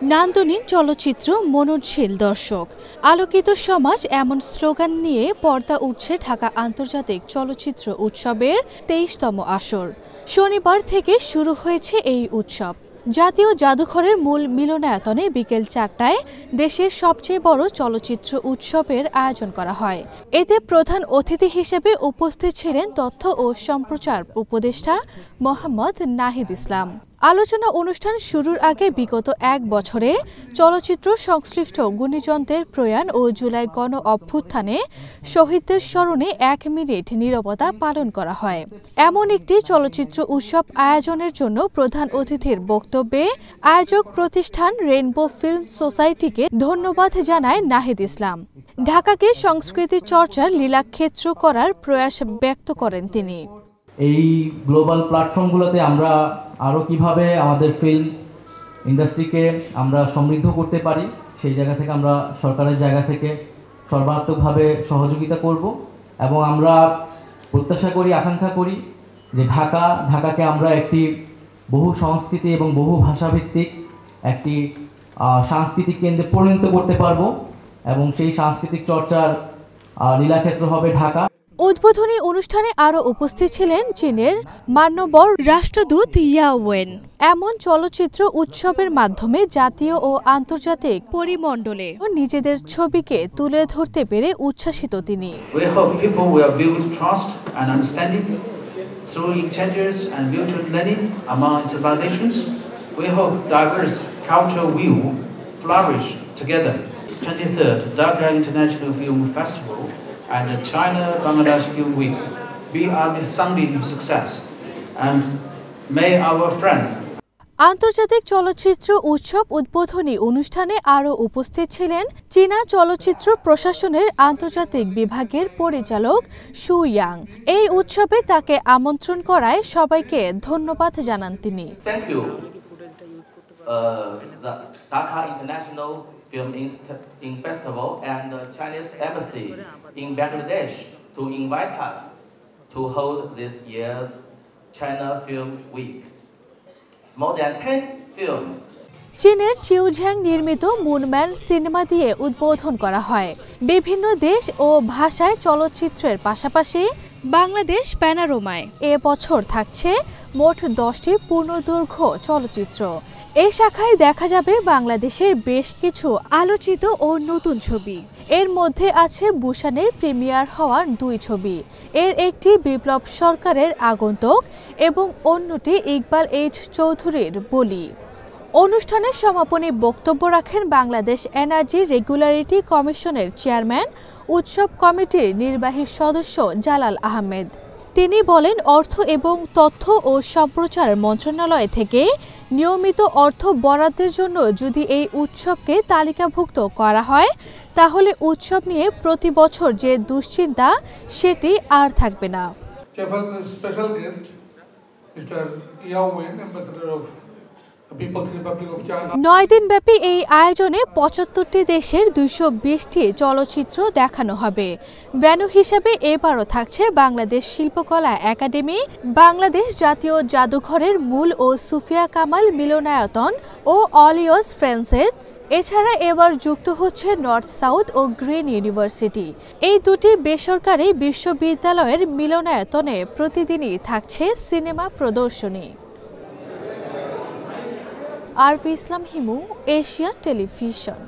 নান্দনিক চলচ্চিত্র মননশীল দর্শক, আলোকিত সমাজ এমন স্লোগান নিয়ে পর্দা উঠছে ঢাকা আন্তর্জাতিক চলচ্চিত্র উৎসবের ২৩তম আসর। শনিবার থেকে শুরু হয়েছে এই উৎসব। জাতীয় জাদুঘরের মূল মিলনায়তনে বিকেল ৪টায় দেশের সবচেয়ে বড় চলচ্চিত্র উৎসবের আয়োজন করা হয়। এতে প্রধান অতিথি হিসেবে উপস্থিত ছিলেন তথ্য ও সম্প্রচার উপদেষ্টা মোহাম্মদ নাহিদ ইসলাম। আলোচনা অনুষ্ঠান শুরুর আগে বিগত এক বছরে চলচ্চিত্র সংশ্লিষ্ট গুণীজনদের প্রয়াণ ও জুলাই গণ অভ্যুত্থানে শহীদদের স্মরণে ১ মিনিট নীরবতা পালন করা হয়। এমন একটি চলচ্চিত্র উৎসব আয়োজনের জন্য প্রধান অতিথির বক্তব্যে আয়োজক প্রতিষ্ঠান রেইনবো ফিল্ম সোসাইটিকে ধন্যবাদ জানায় নাহিদ ইসলাম। ঢাকাকে সংস্কৃতি চর্চার লীলাক্ষেত্র করার প্রয়াস ব্যক্ত করেন তিনি। এই গ্লোবাল প্ল্যাটফর্মগুলোতে আমরা আরও কিভাবে আমাদের ফিল্ম ইন্ডাস্ট্রিকে আমরা সমৃদ্ধ করতে পারি, সেই জায়গা থেকে আমরা সরকারের জায়গা থেকে সর্বাত্মকভাবে সহযোগিতা করব এবং আমরা প্রত্যাশা করি, আকাঙ্ক্ষা করি যে ঢাকাকে আমরা একটি বহু সংস্কৃতি এবং বহু ভাষাভিত্তিক একটি সাংস্কৃতিক কেন্দ্রে পরিণত করতে পারব এবং সেই সাংস্কৃতিক চর্চার লীলাক্ষেত্র হবে ঢাকা। উদ্বোধনী অনুষ্ঠানে আরও উপস্থিত ছিলেন চীনের মান্যবর রাষ্ট্রদূত ইয়া ওয়েন। এমন চলচ্চিত্র উৎসবের মাধ্যমে জাতীয় ও আন্তর্জাতিক পরিমণ্ডলে নিজেদের ছবিকে তুলে ধরতে পেরে উচ্ছ্বাসিত তিনি। Dhaka International Film Festival and the China-Bangladesh Film Week be a resounding success, and may our friends. আন্তর্জাতিক চলচ্চিত্র উৎসব উদ্বোধনী অনুষ্ঠানে আরও উপস্থিত ছিলেন চীনা চলচ্চিত্র প্রশাসনের আন্তর্জাতিক বিভাগের পরিচালক সু ইয়াং। এই উৎসবে তাকে আমন্ত্রণ করায় সবাইকে ধন্যবাদ জানান তিনি। Thank you, the Dhaka International Film Festival and the Chinese Embassy in Bangladesh to invite us to hold this year's China Film Week. More than 10 films. চীনের চিউঝ্যাং নির্মিত মুনম্যান সিনেমা দিয়ে উদ্বোধন করা হয়। বিভিন্ন দেশ ও ভাষায় চলচ্চিত্রের পাশাপাশি বাংলাদেশ প্যানোরামায় এবছর থাকছে মোট 10টি পূর্ণদৈর্ঘ্য চলচ্চিত্র। এই শাখায় দেখা যাবে বাংলাদেশের বেশ কিছু আলোচিত ও নতুন ছবি। এর মধ্যে আছে বুসানের প্রিমিয়ার হওয়ার 2 ছবি। এর একটি বিপ্লব সরকারের আগন্তুক এবং অন্যটি ইকবাল এইচ চৌধুরীর বলি। অনুষ্ঠানের সমাপনী বক্তব্য রাখেন বাংলাদেশ এনার্জি রেগুলেটরি কমিশনের চেয়ারম্যান উৎসব কমিটির নির্বাহী সদস্য জালাল আহমেদ। তিনি বলেন, অর্থ এবং তথ্য ও সম্প্রচার মন্ত্রণালয় থেকে নিয়মিত অর্থ বরাদ্দের জন্য যদি এই উৎসবকে তালিকাভুক্ত করা হয় তাহলে উৎসব নিয়ে প্রতি বছর যে দুশ্চিন্তা সেটি আর থাকবে না। Special guest, Mr. Yao Wen, Ambassador of the People's Republic of China. 9 দিনব্যাপী এই আয়োজনে 75টি দেশের 220টি চলচ্চিত্র দেখানো হবে। ভেন্যু হিসেবে এবারও থাকছে বাংলাদেশ শিল্পকলা একাডেমি, বাংলাদেশ জাতীয় জাদুঘরের মূল ও সুফিয়া কামাল মিলনায়তন ও অলিয়স ফ্রান্সেস। এছাড়া এবার যুক্ত হচ্ছে নর্থ সাউথ ও গ্রিন ইউনিভার্সিটি। এই দুটি বেসরকারি বিশ্ববিদ্যালয়ের মিলনায়তনে প্রতিদিনই থাকছে সিনেমা প্রদর্শনী। আরভি ইসলাম হিমু, এশিয়ান টেলিভিশন।